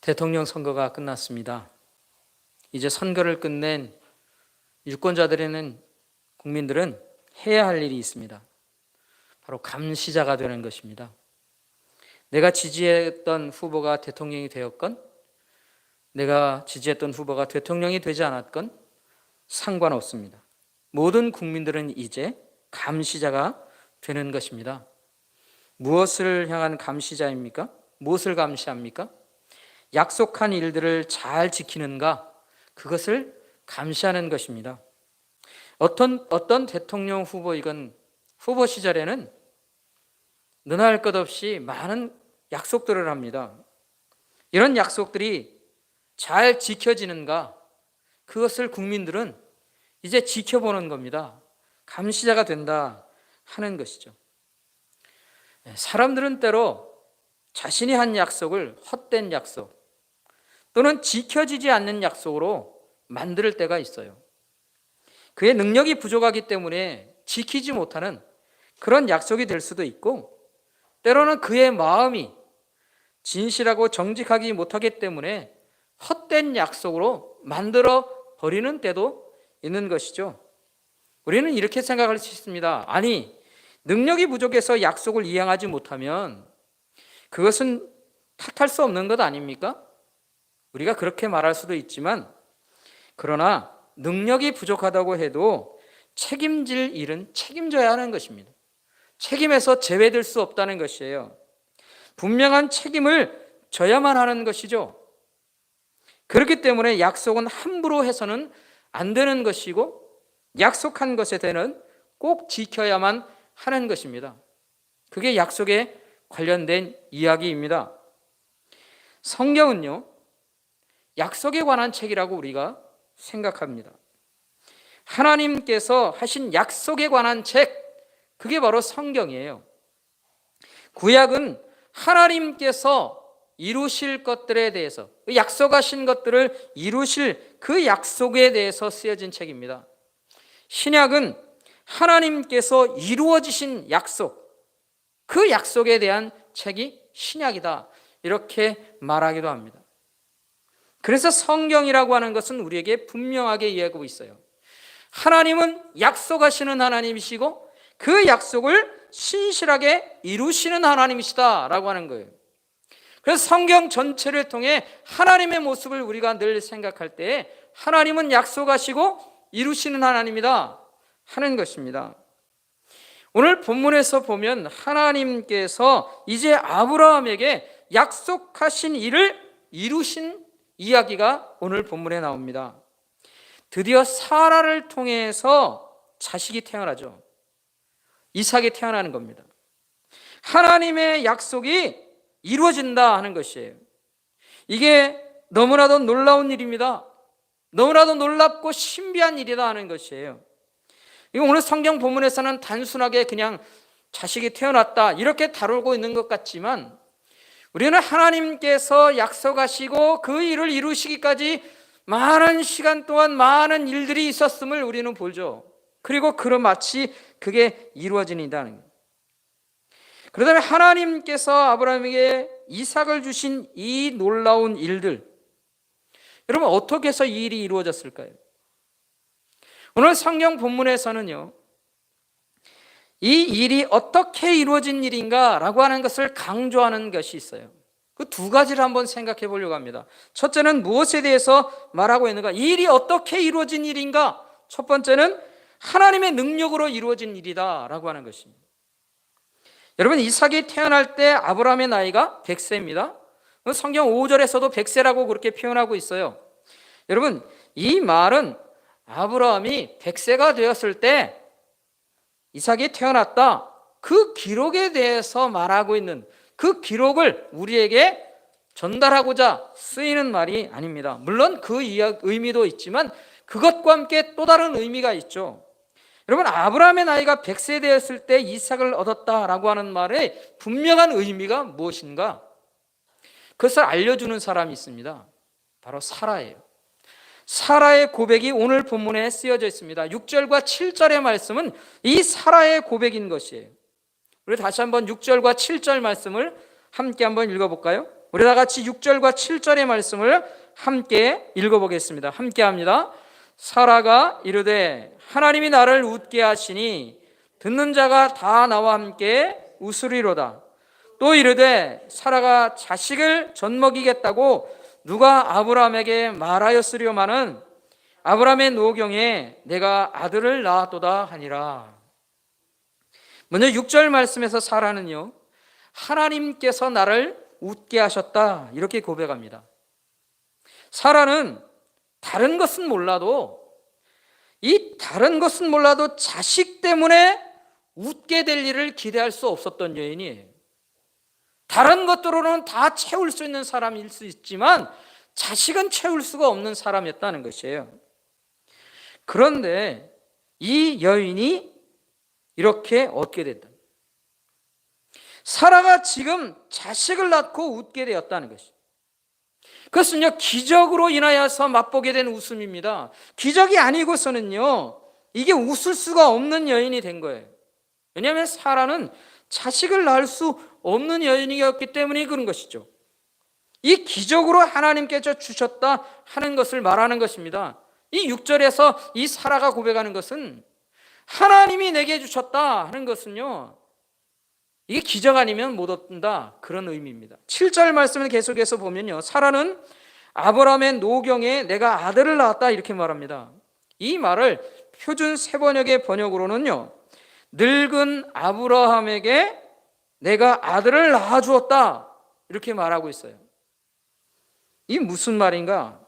대통령 선거가 끝났습니다. 이제 선거를 끝낸 유권자들에는 국민들은 해야 할 일이 있습니다. 바로 감시자가 되는 것입니다. 내가 지지했던 후보가 대통령이 되었건 내가 지지했던 후보가 대통령이 되지 않았건 상관없습니다. 모든 국민들은 이제 감시자가 되는 것입니다. 무엇을 향한 감시자입니까? 무엇을 감시합니까? 약속한 일들을 잘 지키는가? 그것을 감시하는 것입니다. 어떤 대통령 후보이건 후보 시절에는 너나 것 없이 많은 약속들을 합니다. 이런 약속들이 잘 지켜지는가? 그것을 국민들은 이제 지켜보는 겁니다. 감시자가 된다 하는 것이죠. 사람들은 때로 자신이 한 약속을 헛된 약속 또는 지켜지지 않는 약속으로 만들 때가 있어요. 그의 능력이 부족하기 때문에 지키지 못하는 그런 약속이 될 수도 있고, 때로는 그의 마음이 진실하고 정직하지 못하기 때문에 헛된 약속으로 만들어 버리는 때도 있는 것이죠. 우리는 이렇게 생각할 수 있습니다. 아니, 능력이 부족해서 약속을 이행하지 못하면 그것은 탓할 수 없는 것 아닙니까? 우리가 그렇게 말할 수도 있지만, 그러나 능력이 부족하다고 해도 책임질 일은 책임져야 하는 것입니다. 책임에서 제외될 수 없다는 것이에요. 분명한 책임을 져야만 하는 것이죠. 그렇기 때문에 약속은 함부로 해서는 안 되는 것이고, 약속한 것에 대해서는 꼭 지켜야만 하는 것입니다. 그게 약속에 관련된 이야기입니다. 성경은요, 약속에 관한 책이라고 우리가 생각합니다. 하나님께서 하신 약속에 관한 책, 그게 바로 성경이에요. 구약은 하나님께서 이루실 것들에 대해서, 약속하신 것들을 이루실 그 약속에 대해서 쓰여진 책입니다. 신약은 하나님께서 이루어지신 약속, 그 약속에 대한 책이 신약이다, 이렇게 말하기도 합니다. 그래서 성경이라고 하는 것은 우리에게 분명하게 이야기하고 있어요. 하나님은 약속하시는 하나님이시고 그 약속을 신실하게 이루시는 하나님이시다라고 하는 거예요. 그래서 성경 전체를 통해 하나님의 모습을 우리가 늘 생각할 때 하나님은 약속하시고 이루시는 하나님이다 하는 것입니다. 오늘 본문에서 보면 하나님께서 이제 아브라함에게 약속하신 일을 이루신 이야기가 오늘 본문에 나옵니다. 드디어 사라를 통해서 자식이 태어나죠. 이삭이 태어나는 겁니다. 하나님의 약속이 이루어진다 하는 것이에요. 이게 너무나도 놀라운 일입니다. 너무나도 놀랍고 신비한 일이다 하는 것이에요. 이거 오늘 성경 본문에서는 단순하게 그냥 자식이 태어났다 이렇게 다루고 있는 것 같지만, 우리는 하나님께서 약속하시고 그 일을 이루시기까지 많은 시간 동안 많은 일들이 있었음을 우리는 보죠. 그리고 마치 그게 이루어진다는 거예요. 그러다 하나님께서 아브라함에게 이삭을 주신 이 놀라운 일들, 여러분 어떻게 해서 이 일이 이루어졌을까요? 오늘 성경 본문에서는요, 이 일이 어떻게 이루어진 일인가 라고 하는 것을 강조하는 것이 있어요. 그 두 가지를 한번 생각해 보려고 합니다. 첫째는 무엇에 대해서 말하고 있는가? 이 일이 어떻게 이루어진 일인가? 첫 번째는 하나님의 능력으로 이루어진 일이다 라고 하는 것입니다. 여러분, 이삭이 태어날 때 아브라함의 나이가 100세입니다. 성경 5절에서도 100세라고 그렇게 표현하고 있어요. 여러분, 이 말은 아브라함이 100세가 되었을 때 이삭이 태어났다, 그 기록에 대해서 말하고 있는, 그 기록을 우리에게 전달하고자 쓰이는 말이 아닙니다. 물론 그 의미도 있지만 그것과 함께 또 다른 의미가 있죠. 여러분, 아브라함의 나이가 100세 되었을 때 이삭을 얻었다라고 하는 말의 분명한 의미가 무엇인가? 그것을 알려주는 사람이 있습니다. 바로 사라예요. 사라의 고백이 오늘 본문에 쓰여져 있습니다. 6절과 7절의 말씀은 이 사라의 고백인 것이에요. 우리 다시 한번 6절과 7절 말씀을 함께 한번 읽어볼까요? 우리 다 같이 6절과 7절의 말씀을 함께 읽어보겠습니다. 함께 합니다. 사라가 이르되 하나님이 나를 웃게 하시니 듣는 자가 다 나와 함께 웃으리로다. 또 이르되 사라가 자식을 젖먹이겠다고 누가 아브라함에게 말하였으려마는 아브라함의 노경에 내가 아들을 낳았도다 하니라. 먼저 6절 말씀에서 사라는요, 하나님께서 나를 웃게 하셨다 이렇게 고백합니다. 사라는 다른 것은 몰라도 자식 때문에 웃게 될 일을 기대할 수 없었던 여인이에요. 다른 것들로는 다 채울 수 있는 사람일 수 있지만 자식은 채울 수가 없는 사람이었다는 것이에요. 그런데 이 여인이 이렇게 얻게 됐다. 사라가 지금 자식을 낳고 웃게 되었다는 것이죠. 그것은요, 기적으로 인하여서 맛보게 된 웃음입니다. 기적이 아니고서는요, 이게 웃을 수가 없는 여인이 된 거예요. 왜냐하면 사라는 자식을 낳을 수 없는 여인이었기 때문에 그런 것이죠. 이 기적으로 하나님께서 주셨다 하는 것을 말하는 것입니다. 이 6절에서 이 사라가 고백하는 것은 하나님이 내게 주셨다 하는 것은요, 이게 기적 아니면 못 얻는다 그런 의미입니다. 7절 말씀을 계속해서 보면요, 사라는 아브라함의 노경에 내가 아들을 낳았다 이렇게 말합니다. 이 말을 표준 세번역의 번역으로는요, 늙은 아브라함에게 내가 아들을 낳아주었다 이렇게 말하고 있어요. 이 무슨 말인가?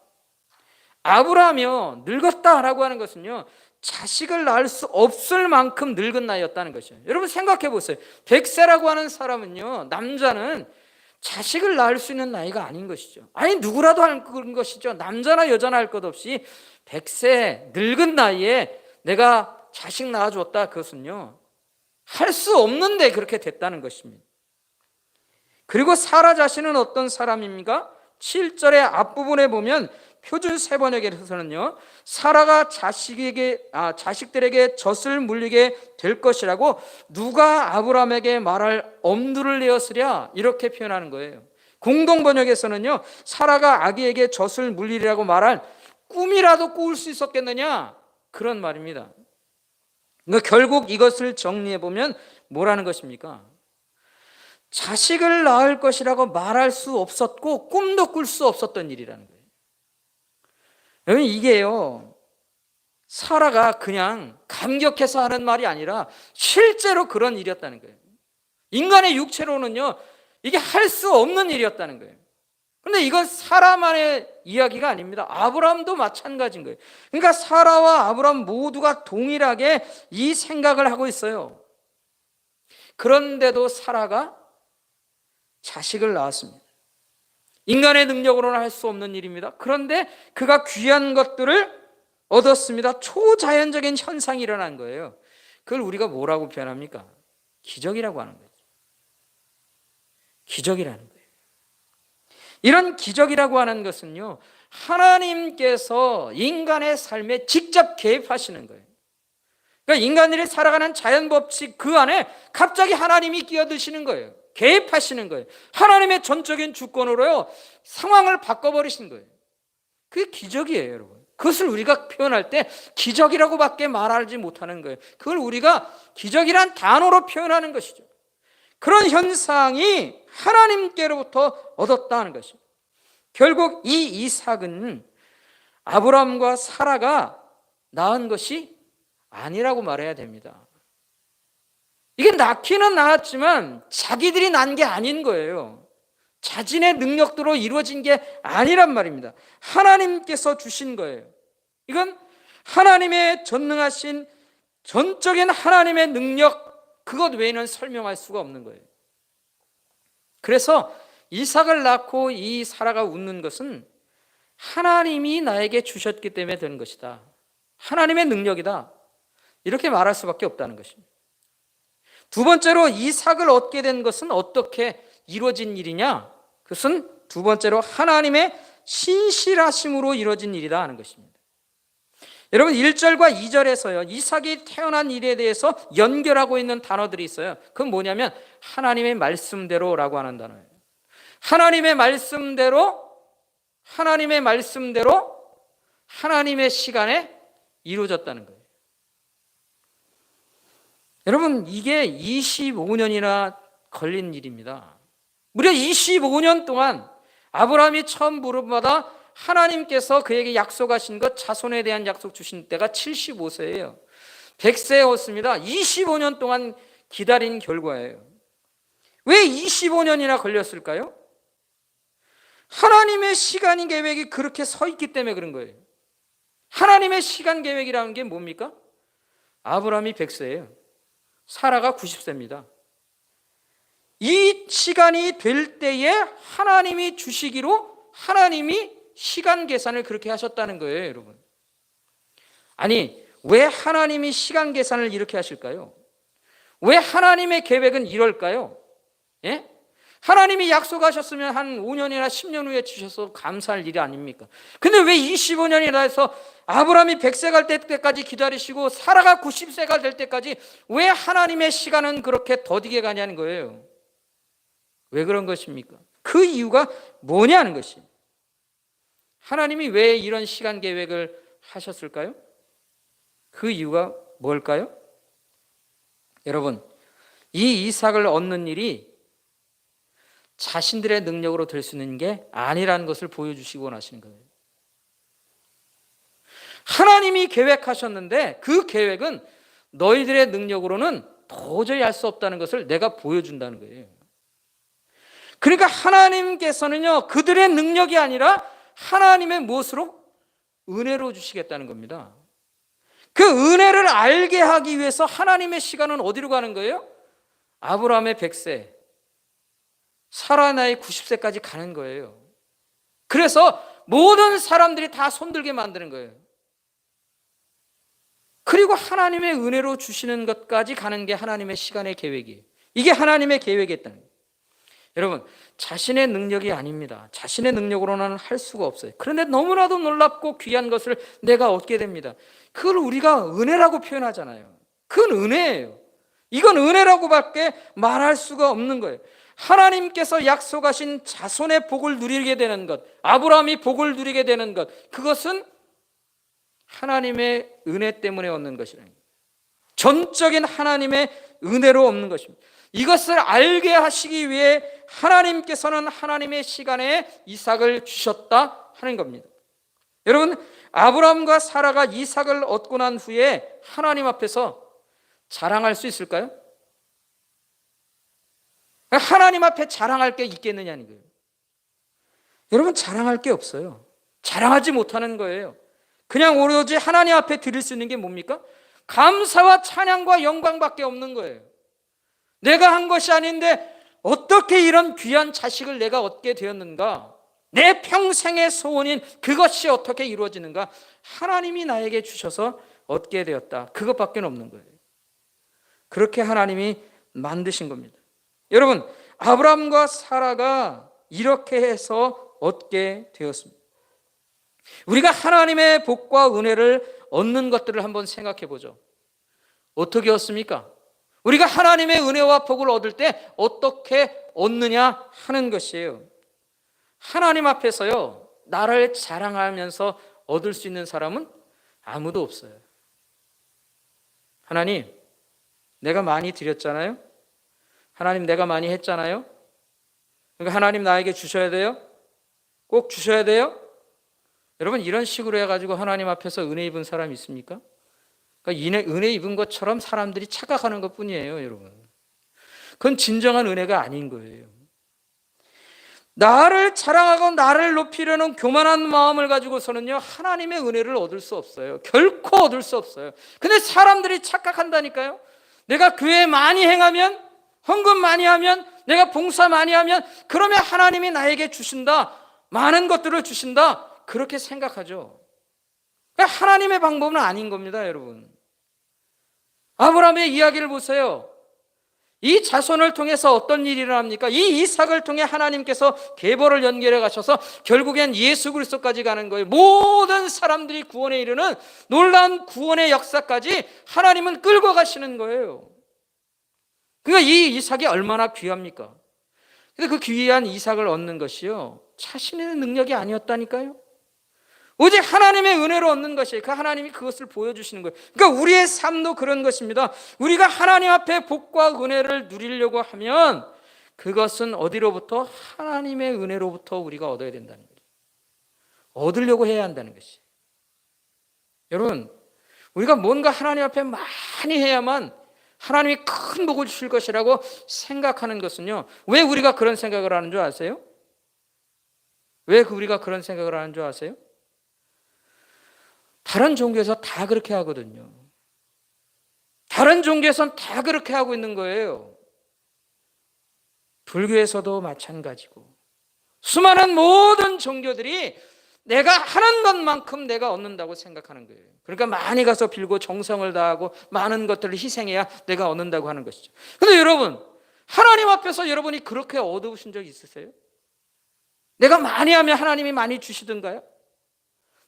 아브라함이요, 늙었다라고 하는 것은요, 자식을 낳을 수 없을 만큼 늙은 나이였다는 것이에요. 여러분 생각해 보세요. 100세라고 하는 사람은요, 남자는 자식을 낳을 수 있는 나이가 아닌 것이죠. 아니 누구라도 할 그런 것이죠. 남자나 여자나 할 것 없이 100세 늙은 나이에 내가 자식 낳아줬다, 그것은요 할 수 없는데 그렇게 됐다는 것입니다. 그리고 사라 자신은 어떤 사람입니까? 7절의 앞부분에 보면 표준 세번역에서는요, 사라가 자식들에게 젖을 물리게 될 것이라고 누가 아브라함에게 말할 엄두를 내었으랴 이렇게 표현하는 거예요. 공동번역에서는요, 사라가 아기에게 젖을 물리리라고 말할 꿈이라도 꾸을 수 있었겠느냐 그런 말입니다. 그러니까 결국 이것을 정리해 보면 뭐라는 것입니까? 자식을 낳을 것이라고 말할 수 없었고 꿈도 꿀 수 없었던 일이라는 거예요. 여러분 이게요, 사라가 그냥 감격해서 하는 말이 아니라 실제로 그런 일이었다는 거예요. 인간의 육체로는요, 이게 할 수 없는 일이었다는 거예요. 그런데 이건 사라만의 이야기가 아닙니다. 아브라함도 마찬가지인 거예요. 그러니까 사라와 아브라함 모두가 동일하게 이 생각을 하고 있어요. 그런데도 사라가 자식을 낳았습니다. 인간의 능력으로는 할 수 없는 일입니다. 그런데 그가 귀한 것들을 얻었습니다. 초자연적인 현상이 일어난 거예요. 그걸 우리가 뭐라고 표현합니까? 기적이라고 하는 거죠. 기적이라는 거예요. 이런 기적이라고 하는 것은요, 하나님께서 인간의 삶에 직접 개입하시는 거예요. 그러니까 인간들이 살아가는 자연법칙 그 안에 갑자기 하나님이 끼어드시는 거예요. 개입하시는 거예요. 하나님의 전적인 주권으로요, 상황을 바꿔버리신 거예요. 그게 기적이에요, 여러분. 그것을 우리가 표현할 때 기적이라고밖에 말하지 못하는 거예요. 그걸 우리가 기적이란 단어로 표현하는 것이죠. 그런 현상이 하나님께로부터 얻었다는 것입니다. 결국 이 이삭은 아브라함과 사라가 낳은 것이 아니라고 말해야 됩니다. 이게 낳기는 낳았지만 자기들이 낳은 게 아닌 거예요. 자신의 능력으로 이루어진 게 아니란 말입니다. 하나님께서 주신 거예요. 이건 하나님의 전능하신 전적인 하나님의 능력, 그것 외에는 설명할 수가 없는 거예요. 그래서 이삭을 낳고 이 사라가 웃는 것은 하나님이 나에게 주셨기 때문에 되는 것이다. 하나님의 능력이다. 이렇게 말할 수밖에 없다는 것입니다. 두 번째로 이삭을 얻게 된 것은 어떻게 이루어진 일이냐? 그것은 두 번째로 하나님의 신실하심으로 이루어진 일이다 하는 것입니다. 여러분 1절과 2절에서요, 이삭이 태어난 일에 대해서 연결하고 있는 단어들이 있어요. 그건 뭐냐면 하나님의 말씀대로라고 하는 단어예요. 하나님의 말씀대로 하나님의 시간에 이루어졌다는 거예요. 여러분, 이게 25년이나 걸린 일입니다. 무려 25년 동안 아브라함이 처음 부름받아 하나님께서 그에게 약속하신 것, 자손에 대한 약속 주신 때가 75세예요. 100세였습니다. 25년 동안 기다린 결과예요. 왜 25년이나 걸렸을까요? 하나님의 시간 계획이 그렇게 서 있기 때문에 그런 거예요. 하나님의 시간 계획이라는 게 뭡니까? 아브라함이 100세예요. 사라가 90세입니다. 이 시간이 될 때에 하나님이 주시기로 하나님이 시간 계산을 그렇게 하셨다는 거예요, 여러분. 아니, 왜 하나님이 시간 계산을 이렇게 하실까요? 왜 하나님의 계획은 이럴까요? 예? 하나님이 약속하셨으면 한 5년이나 10년 후에 주셔서 감사할 일이 아닙니까? 근데 왜 25년이나 해서 아브라함이 100세 갈 때까지 기다리시고 사라가 90세가 될 때까지 왜 하나님의 시간은 그렇게 더디게 가냐는 거예요. 왜 그런 것입니까? 그 이유가 뭐냐는 것입니다. 하나님이 왜 이런 시간 계획을 하셨을까요? 그 이유가 뭘까요? 여러분, 이 이삭을 얻는 일이 자신들의 능력으로 될 수 있는 게 아니라는 것을 보여주시고 원하시는 거예요. 하나님이 계획하셨는데 그 계획은 너희들의 능력으로는 도저히 할 수 없다는 것을 내가 보여준다는 거예요. 그러니까 하나님께서는요, 그들의 능력이 아니라 하나님의 무엇으로? 은혜로 주시겠다는 겁니다. 그 은혜를 알게 하기 위해서 하나님의 시간은 어디로 가는 거예요? 아브라함의 100세, 사라 나이 90세까지 가는 거예요. 그래서 모든 사람들이 다 손들게 만드는 거예요. 그리고 하나님의 은혜로 주시는 것까지 가는 게 하나님의 시간의 계획이에요. 이게 하나님의 계획이었다는 거예요. 여러분, 자신의 능력이 아닙니다. 자신의 능력으로는 할 수가 없어요. 그런데 너무나도 놀랍고 귀한 것을 내가 얻게 됩니다. 그걸 우리가 은혜라고 표현하잖아요. 그건 은혜예요. 이건 은혜라고밖에 말할 수가 없는 거예요. 하나님께서 약속하신 자손의 복을 누리게 되는 것, 아브라함이 복을 누리게 되는 것, 그것은 하나님의 은혜 때문에 얻는 것이라는 거예요. 전적인 하나님의 은혜로 얻는 것입니다. 이것을 알게 하시기 위해 하나님께서는 하나님의 시간에 이삭을 주셨다 하는 겁니다. 여러분, 아브라함과 사라가 이삭을 얻고 난 후에 하나님 앞에서 자랑할 수 있을까요? 하나님 앞에 자랑할 게 있겠느냐는 거예요. 여러분, 자랑할 게 없어요. 자랑하지 못하는 거예요. 그냥 오로지 하나님 앞에 드릴 수 있는 게 뭡니까? 감사와 찬양과 영광밖에 없는 거예요. 내가 한 것이 아닌데 어떻게 이런 귀한 자식을 내가 얻게 되었는가? 내 평생의 소원인 그것이 어떻게 이루어지는가? 하나님이 나에게 주셔서 얻게 되었다. 그것밖에 없는 거예요. 그렇게 하나님이 만드신 겁니다. 여러분, 아브라함과 사라가 이렇게 해서 얻게 되었습니다. 우리가 하나님의 복과 은혜를 얻는 것들을 한번 생각해 보죠. 어떻게 얻습니까? 우리가 하나님의 은혜와 복을 얻을 때 어떻게 얻느냐 하는 것이에요. 하나님 앞에서요, 나를 자랑하면서 얻을 수 있는 사람은 아무도 없어요. 하나님, 내가 많이 드렸잖아요. 하나님, 내가 많이 했잖아요. 그러니까 하나님 나에게 주셔야 돼요. 꼭 주셔야 돼요. 여러분, 이런 식으로 해가지고 하나님 앞에서 은혜 입은 사람이 있습니까? 그러니까 은혜 입은 것처럼 사람들이 착각하는 것뿐이에요, 여러분. 그건 진정한 은혜가 아닌 거예요. 나를 자랑하고 나를 높이려는 교만한 마음을 가지고서는요, 하나님의 은혜를 얻을 수 없어요. 결코 얻을 수 없어요. 근데 사람들이 착각한다니까요. 내가 교회 많이 행하면, 헌금 많이 하면, 내가 봉사 많이 하면, 그러면 하나님이 나에게 주신다, 많은 것들을 주신다, 그렇게 생각하죠. 하나님의 방법은 아닌 겁니다, 여러분. 아브라함의 이야기를 보세요. 이 자손을 통해서 어떤 일이 일어납니까? 이 이삭을 통해 하나님께서 계보를 연결해 가셔서 결국엔 예수 그리스도까지 가는 거예요. 모든 사람들이 구원에 이르는 놀라운 구원의 역사까지 하나님은 끌고 가시는 거예요. 그러니까 이 이삭이 얼마나 귀합니까? 근데 그 귀한 이삭을 얻는 것이요, 자신의 능력이 아니었다니까요. 오직 하나님의 은혜로 얻는 것이에요. 그 하나님이 그것을 보여주시는 거예요. 그러니까 우리의 삶도 그런 것입니다. 우리가 하나님 앞에 복과 은혜를 누리려고 하면 그것은 어디로부터? 하나님의 은혜로부터 우리가 얻어야 된다는 거예요. 얻으려고 해야 한다는 것이에요. 여러분, 우리가 뭔가 하나님 앞에 많이 해야만 하나님이 큰 복을 주실 것이라고 생각하는 것은요, 왜 우리가 그런 생각을 하는 줄 아세요? 왜 우리가 그런 생각을 하는 줄 아세요? 다른 종교에서 다 그렇게 하거든요. 다른 종교에서는 다 그렇게 하고 있는 거예요. 불교에서도 마찬가지고, 수많은 모든 종교들이 내가 하는 것만큼 내가 얻는다고 생각하는 거예요. 그러니까 많이 가서 빌고 정성을 다하고 많은 것들을 희생해야 내가 얻는다고 하는 것이죠. 그런데 여러분, 하나님 앞에서 여러분이 그렇게 얻으신 적 있으세요? 내가 많이 하면 하나님이 많이 주시던가요?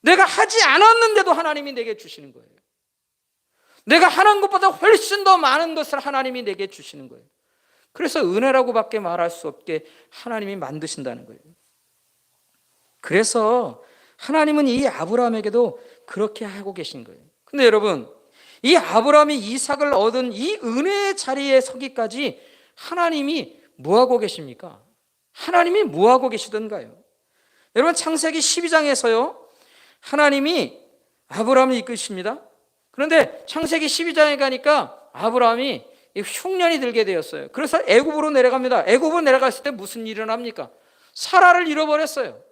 내가 하지 않았는데도 하나님이 내게 주시는 거예요. 내가 하는 것보다 훨씬 더 많은 것을 하나님이 내게 주시는 거예요. 그래서 은혜라고밖에 말할 수 없게 하나님이 만드신다는 거예요. 그래서 하나님은 이 아브라함에게도 그렇게 하고 계신 거예요. 근데 여러분, 이 아브라함이 이삭을 얻은 이 은혜의 자리에 서기까지 하나님이 뭐하고 계십니까? 하나님이 뭐하고 계시던가요? 여러분, 창세기 12장에서요 하나님이 아브라함을 이끄십니다. 그런데 창세기 12장에 가니까 아브라함이 흉년이 들게 되었어요. 그래서 애굽으로 내려갑니다. 애굽으로 내려갔을 때 무슨 일이 일어납니까? 사라를 잃어버렸어요.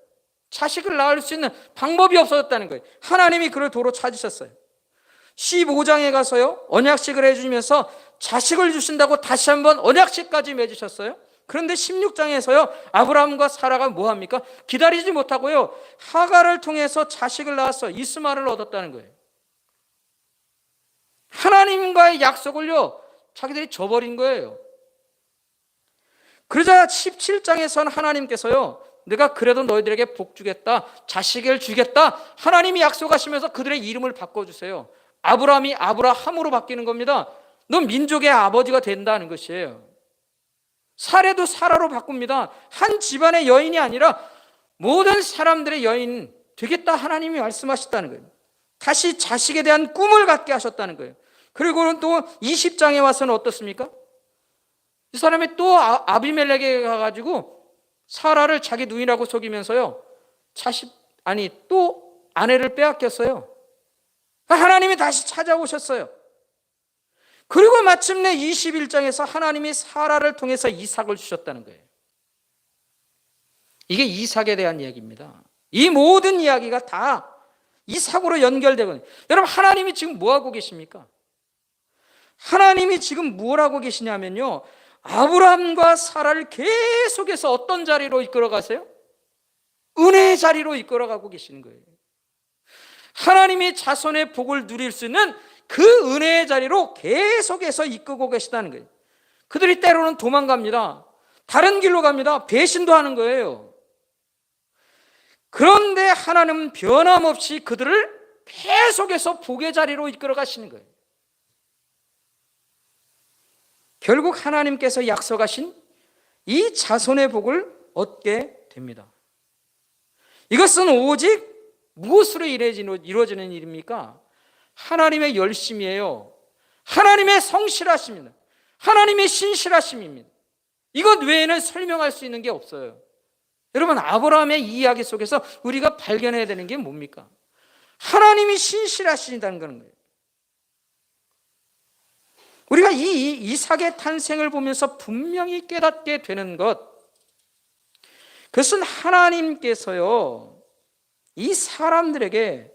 자식을 낳을 수 있는 방법이 없어졌다는 거예요. 하나님이 그를 도로 찾으셨어요. 15장에 가서요 언약식을 해주면서 자식을 주신다고 다시 한번 언약식까지 맺으셨어요. 그런데 16장에서요 아브라함과 사라가 뭐합니까? 기다리지 못하고요 하갈을 통해서 자식을 낳아서 이스마엘을 얻었다는 거예요. 하나님과의 약속을요 자기들이 저버린 거예요. 그러자 17장에서는 하나님께서요 내가 그래도 너희들에게 복 주겠다, 자식을 주겠다, 하나님이 약속하시면서 그들의 이름을 바꿔주세요. 아브라함이 아브라함으로 바뀌는 겁니다. 넌 민족의 아버지가 된다는 것이에요. 사례도 사라로 바꿉니다. 한 집안의 여인이 아니라 모든 사람들의 여인 되겠다 하나님이 말씀하셨다는 거예요. 다시 자식에 대한 꿈을 갖게 하셨다는 거예요. 그리고는 또 20장에 와서는 어떻습니까? 이 사람이 또 아비멜렉에 가가지고 사라를 자기 누이라고 속이면서요 또 아내를 빼앗겼어요. 하나님이 다시 찾아오셨어요. 그리고 마침내 21장에서 하나님이 사라를 통해서 이삭을 주셨다는 거예요. 이게 이삭에 대한 이야기입니다. 이 모든 이야기가 다 이삭으로 연결되거든요. 여러분, 하나님이 지금 뭐하고 계십니까? 하나님이 지금 뭘 하고 계시냐면요 아브라함과 사라를 계속해서 어떤 자리로 이끌어가세요? 은혜의 자리로 이끌어가고 계시는 거예요. 하나님이 자손의 복을 누릴 수 있는 그 은혜의 자리로 계속해서 이끌고 계시다는 거예요. 그들이 때로는 도망갑니다. 다른 길로 갑니다. 배신도 하는 거예요. 그런데 하나님은 변함없이 그들을 계속해서 복의 자리로 이끌어 가시는 거예요. 결국 하나님께서 약속하신 이 자손의 복을 얻게 됩니다. 이것은 오직 무엇으로 이루어지는 일입니까? 하나님의 열심이에요. 하나님의 성실하심입니다. 하나님의 신실하심입니다. 이것 외에는 설명할 수 있는 게 없어요. 여러분, 아브라함의 이야기 속에서 우리가 발견해야 되는 게 뭡니까? 하나님이 신실하시다는 거예요. 우리가 이 이삭의 탄생을 보면서 분명히 깨닫게 되는 것, 그것은 하나님께서요 이 사람들에게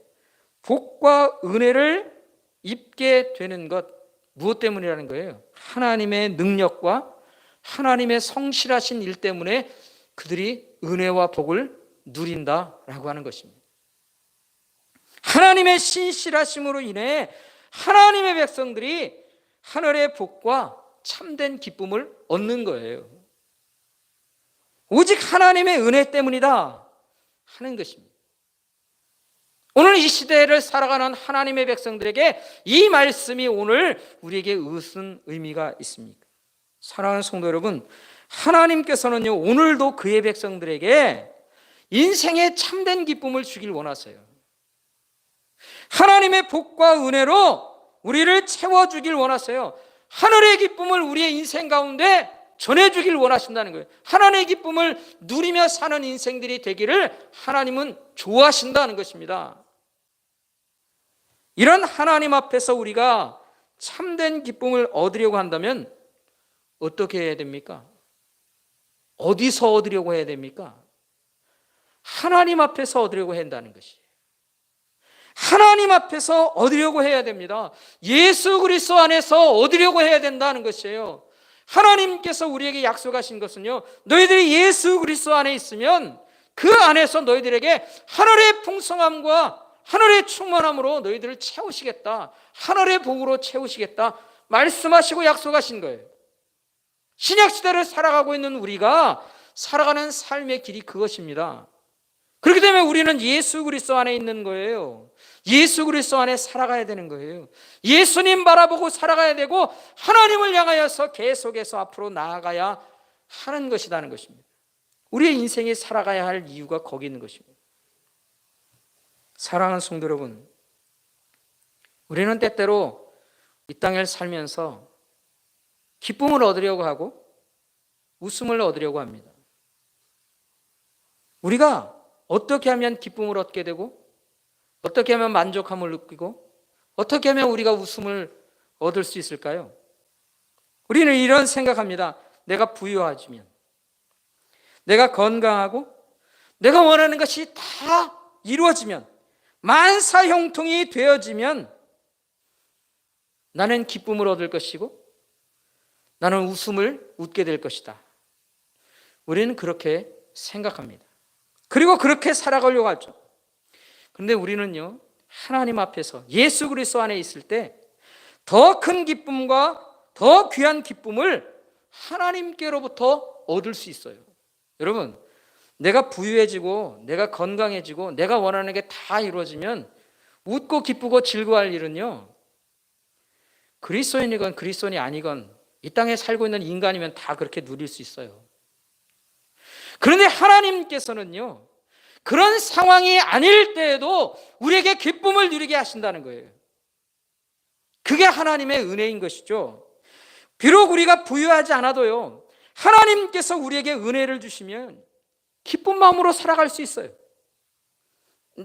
복과 은혜를 입게 되는 것, 무엇 때문이라는 거예요? 하나님의 능력과 하나님의 성실하신 일 때문에 그들이 은혜와 복을 누린다라고 하는 것입니다. 하나님의 신실하심으로 인해 하나님의 백성들이 하늘의 복과 참된 기쁨을 얻는 거예요. 오직 하나님의 은혜 때문이다 하는 것입니다. 오늘 이 시대를 살아가는 하나님의 백성들에게 이 말씀이 오늘 우리에게 무슨 의미가 있습니까? 사랑하는 성도 여러분, 하나님께서는요, 오늘도 그의 백성들에게 인생의 참된 기쁨을 주길 원하세요. 하나님의 복과 은혜로 우리를 채워주길 원하세요. 하늘의 기쁨을 우리의 인생 가운데 전해주길 원하신다는 거예요. 하나님의 기쁨을 누리며 사는 인생들이 되기를 하나님은 좋아하신다는 것입니다. 이런 하나님 앞에서 우리가 참된 기쁨을 얻으려고 한다면 어떻게 해야 됩니까? 어디서 얻으려고 해야 됩니까? 하나님 앞에서 얻으려고 한다는 것이에요. 하나님 앞에서 얻으려고 해야 됩니다. 예수 그리스도 안에서 얻으려고 해야 된다는 것이에요. 하나님께서 우리에게 약속하신 것은요, 너희들이 예수 그리스도 안에 있으면 그 안에서 너희들에게 하늘의 풍성함과 하늘의 충만함으로 너희들을 채우시겠다, 하늘의 복으로 채우시겠다 말씀하시고 약속하신 거예요. 신약시대를 살아가고 있는 우리가 살아가는 삶의 길이 그것입니다. 그렇기 때문에 우리는 예수 그리스도 안에 있는 거예요. 예수 그리스도 안에 살아가야 되는 거예요. 예수님 바라보고 살아가야 되고 하나님을 향하여서 계속해서 앞으로 나아가야 하는 것이라는 것입니다. 우리의 인생이 살아가야 할 이유가 거기 있는 것입니다. 사랑하는 성도 여러분, 우리는 때때로 이 땅을 살면서 기쁨을 얻으려고 하고 웃음을 얻으려고 합니다. 우리가 어떻게 하면 기쁨을 얻게 되고 어떻게 하면 만족함을 느끼고 어떻게 하면 우리가 웃음을 얻을 수 있을까요? 우리는 이런 생각합니다. 내가 부유해지면, 내가 건강하고 내가 원하는 것이 다 이루어지면, 만사형통이 되어지면 나는 기쁨을 얻을 것이고 나는 웃음을 웃게 될 것이다. 우리는 그렇게 생각합니다. 그리고 그렇게 살아가려고 하죠. 그런데 우리는요, 하나님 앞에서 예수 그리스도 안에 있을 때 더 큰 기쁨과 더 귀한 기쁨을 하나님께로부터 얻을 수 있어요. 여러분, 내가 부유해지고 내가 건강해지고 내가 원하는 게 다 이루어지면 웃고 기쁘고 즐거워할 일은요, 그리스도인이건 그리스도인이 아니건 이 땅에 살고 있는 인간이면 다 그렇게 누릴 수 있어요. 그런데 하나님께서는요, 그런 상황이 아닐 때에도 우리에게 기쁨을 누리게 하신다는 거예요. 그게 하나님의 은혜인 것이죠. 비록 우리가 부유하지 않아도요, 하나님께서 우리에게 은혜를 주시면 기쁜 마음으로 살아갈 수 있어요.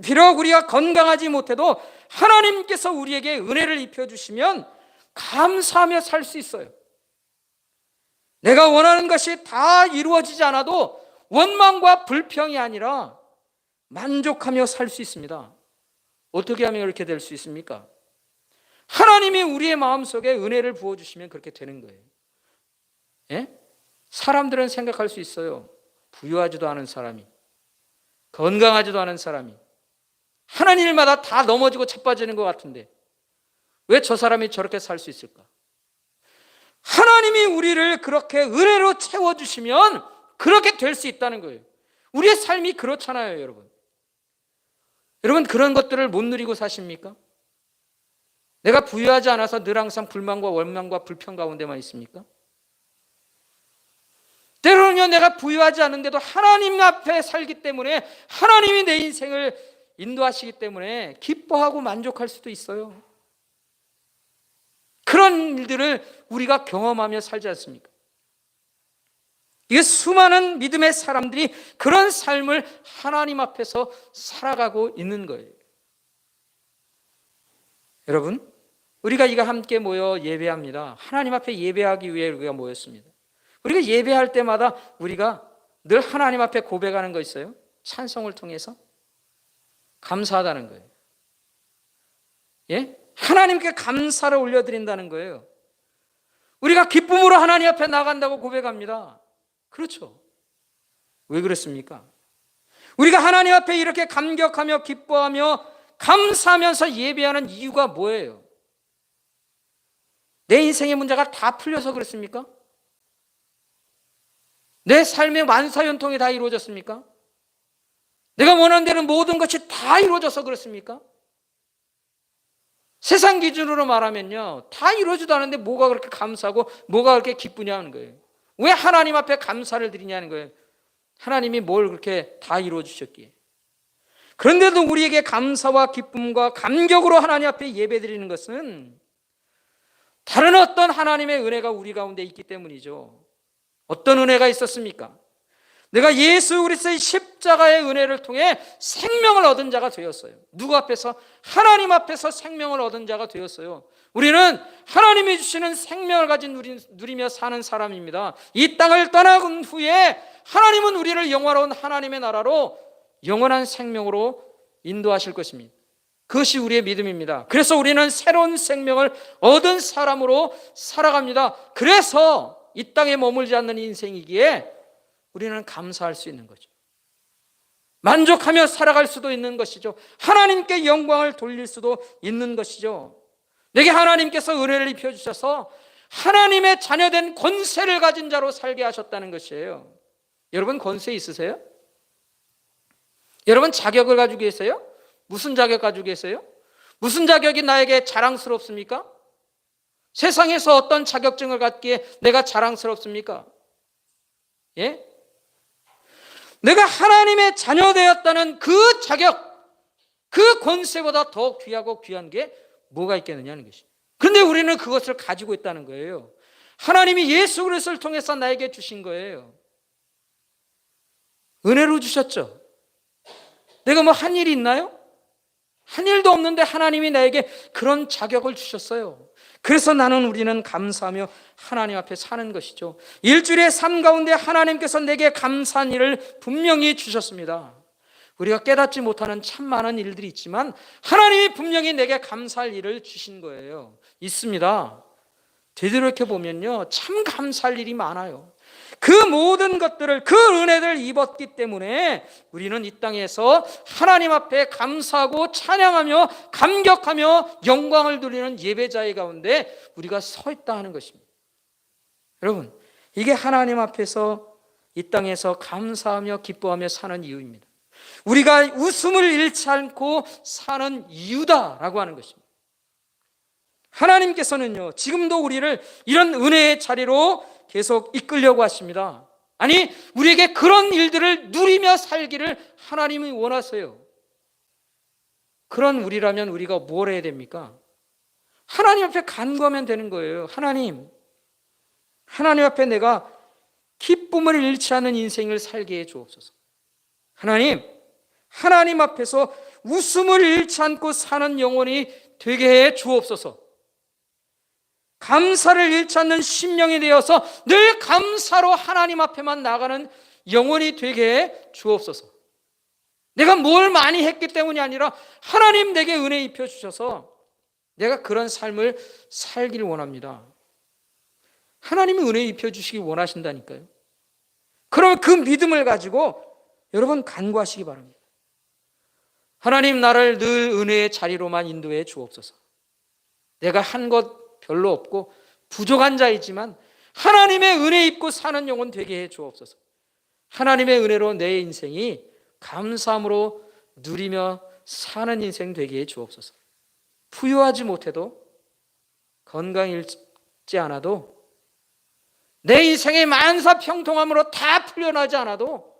비록 우리가 건강하지 못해도 하나님께서 우리에게 은혜를 입혀주시면 감사하며 살 수 있어요. 내가 원하는 것이 다 이루어지지 않아도 원망과 불평이 아니라 만족하며 살 수 있습니다. 어떻게 하면 그렇게 될 수 있습니까? 하나님이 우리의 마음속에 은혜를 부어주시면 그렇게 되는 거예요. 예? 사람들은 생각할 수 있어요. 부유하지도 않은 사람이, 건강하지도 않은 사람이 하는 일마다 다 넘어지고 자빠지는 것 같은데 왜 저 사람이 저렇게 살 수 있을까? 하나님이 우리를 그렇게 은혜로 채워주시면 그렇게 될 수 있다는 거예요. 우리의 삶이 그렇잖아요, 여러분. 여러분, 그런 것들을 못 누리고 사십니까? 내가 부유하지 않아서 늘 항상 불만과 원망과 불평 가운데만 있습니까? 때로는요, 내가 부유하지 않은데도 하나님 앞에 살기 때문에 하나님이 내 인생을 인도하시기 때문에 기뻐하고 만족할 수도 있어요. 그런 일들을 우리가 경험하며 살지 않습니까? 이게 수많은 믿음의 사람들이 그런 삶을 하나님 앞에서 살아가고 있는 거예요. 여러분, 우리가 이거 함께 모여 예배합니다. 하나님 앞에 예배하기 위해 우리가 모였습니다. 우리가 예배할 때마다 우리가 늘 하나님 앞에 고백하는 거 있어요. 찬송을 통해서 감사하다는 거예요. 예? 하나님께 감사를 올려드린다는 거예요. 우리가 기쁨으로 하나님 앞에 나간다고 고백합니다. 그렇죠. 왜 그렇습니까? 우리가 하나님 앞에 이렇게 감격하며 기뻐하며 감사하면서 예배하는 이유가 뭐예요? 내 인생의 문제가 다 풀려서 그렇습니까? 내 삶의 만사연통이 다 이루어졌습니까? 내가 원하는 대로 모든 것이 다 이루어져서 그렇습니까? 세상 기준으로 말하면요, 다 이루어지도 않은데 뭐가 그렇게 감사하고 뭐가 그렇게 기쁘냐 하는 거예요. 왜 하나님 앞에 감사를 드리냐는 거예요. 하나님이 뭘 그렇게 다 이루어 주셨기에. 그런데도 우리에게 감사와 기쁨과 감격으로 하나님 앞에 예배드리는 것은 다른 어떤 하나님의 은혜가 우리 가운데 있기 때문이죠. 어떤 은혜가 있었습니까? 내가 예수 그리스도의 십자가의 은혜를 통해 생명을 얻은 자가 되었어요. 누구 앞에서? 하나님 앞에서 생명을 얻은 자가 되었어요. 우리는 하나님이 주시는 생명을 가진 누리며 사는 사람입니다. 이 땅을 떠나간 후에 하나님은 우리를 영화로운 하나님의 나라로 영원한 생명으로 인도하실 것입니다. 그것이 우리의 믿음입니다. 그래서 우리는 새로운 생명을 얻은 사람으로 살아갑니다. 그래서 이 땅에 머물지 않는 인생이기에 우리는 감사할 수 있는 거죠. 만족하며 살아갈 수도 있는 것이죠. 하나님께 영광을 돌릴 수도 있는 것이죠. 내게 하나님께서 은혜를 입혀주셔서 하나님의 자녀된 권세를 가진 자로 살게 하셨다는 것이에요. 여러분 권세 있으세요? 여러분 자격을 가지고 계세요? 무슨 자격 가지고 계세요? 무슨 자격이 나에게 자랑스럽습니까? 세상에서 어떤 자격증을 갖기에 내가 자랑스럽습니까? 예? 내가 하나님의 자녀 되었다는 그 자격, 그 권세보다 더 귀하고 귀한 게 뭐가 있겠느냐는 것이. 그런데 우리는 그것을 가지고 있다는 거예요. 하나님이 예수 그리스도를 통해서 나에게 주신 거예요. 은혜로 주셨죠. 내가 뭐 한 일이 있나요? 한 일도 없는데 하나님이 나에게 그런 자격을 주셨어요. 그래서 우리는 감사하며 하나님 앞에 사는 것이죠. 일주일의 삶 가운데 하나님께서 내게 감사한 일을 분명히 주셨습니다. 우리가 깨닫지 못하는 참 많은 일들이 있지만 하나님이 분명히 내게 감사할 일을 주신 거예요. 있습니다. 되돌이켜 보면요, 참 감사할 일이 많아요. 그 모든 것들을, 그 은혜를 입었기 때문에 우리는 이 땅에서 하나님 앞에 감사하고 찬양하며 감격하며 영광을 돌리는 예배자의 가운데 우리가 서 있다 하는 것입니다. 여러분, 이게 하나님 앞에서 이 땅에서 감사하며 기뻐하며 사는 이유입니다. 우리가 웃음을 잃지 않고 사는 이유다라고 하는 것입니다. 하나님께서는요, 지금도 우리를 이런 은혜의 자리로 계속 이끌려고 하십니다. 아니, 우리에게 그런 일들을 누리며 살기를 하나님이 원하세요. 그런 우리라면 우리가 뭘 해야 됩니까? 하나님 앞에 간구하면 되는 거예요. 하나님 앞에 내가 기쁨을 잃지 않는 인생을 살게 해 주옵소서. 하나님 앞에서 웃음을 잃지 않고 사는 영혼이 되게 해 주옵소서. 감사를 잃지 않는 심령이 되어서 늘 감사로 하나님 앞에만 나가는 영혼이 되게 해 주옵소서. 내가 뭘 많이 했기 때문이 아니라 하나님 내게 은혜 입혀주셔서 내가 그런 삶을 살기를 원합니다. 하나님이 은혜 입혀주시기 원하신다니까요. 그러면 그 믿음을 가지고 여러분 간구하시기 바랍니다. 하나님, 나를 늘 은혜의 자리로만 인도해 주옵소서. 내가 한 것 별로 없고 부족한 자이지만 하나님의 은혜 입고 사는 영혼 되게 해 주옵소서. 하나님의 은혜로 내 인생이 감사함으로 누리며 사는 인생 되게 해 주옵소서. 부유하지 못해도, 건강 잃지 않아도, 내 인생의 만사평통함으로 다 풀려나지 않아도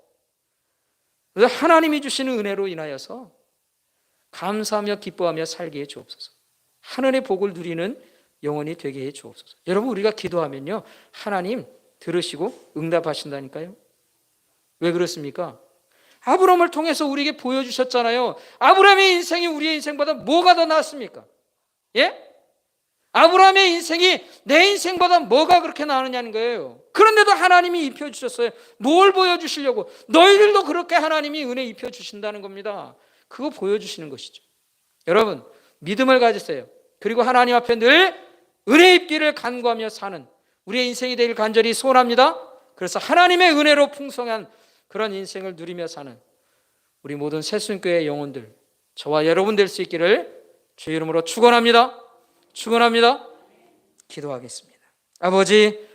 하나님이 주시는 은혜로 인하여서 감사하며 기뻐하며 살게 해 주옵소서. 하늘의 복을 누리는 영혼이 되게 해 주옵소서. 여러분, 우리가 기도하면요, 하나님 들으시고 응답하신다니까요. 왜 그렇습니까? 아브라함을 통해서 우리에게 보여주셨잖아요. 아브라함의 인생이 우리의 인생보다 뭐가 더 낫습니까? 예? 아브라함의 인생이 내 인생보다 뭐가 그렇게 나으냐는 거예요. 그런데도 하나님이 입혀주셨어요. 뭘 보여주시려고? 너희들도 그렇게 하나님이 은혜 입혀주신다는 겁니다. 그거 보여주시는 것이죠. 여러분, 믿음을 가지세요. 그리고 하나님 앞에 늘 은혜 입기를 간구하며 사는 우리의 인생이 되길 간절히 소원합니다. 그래서 하나님의 은혜로 풍성한 그런 인생을 누리며 사는 우리 모든 새순교회 영혼들, 저와 여러분 될 수 있기를 주의 이름으로 축원합니다. 기도하겠습니다. 아버지,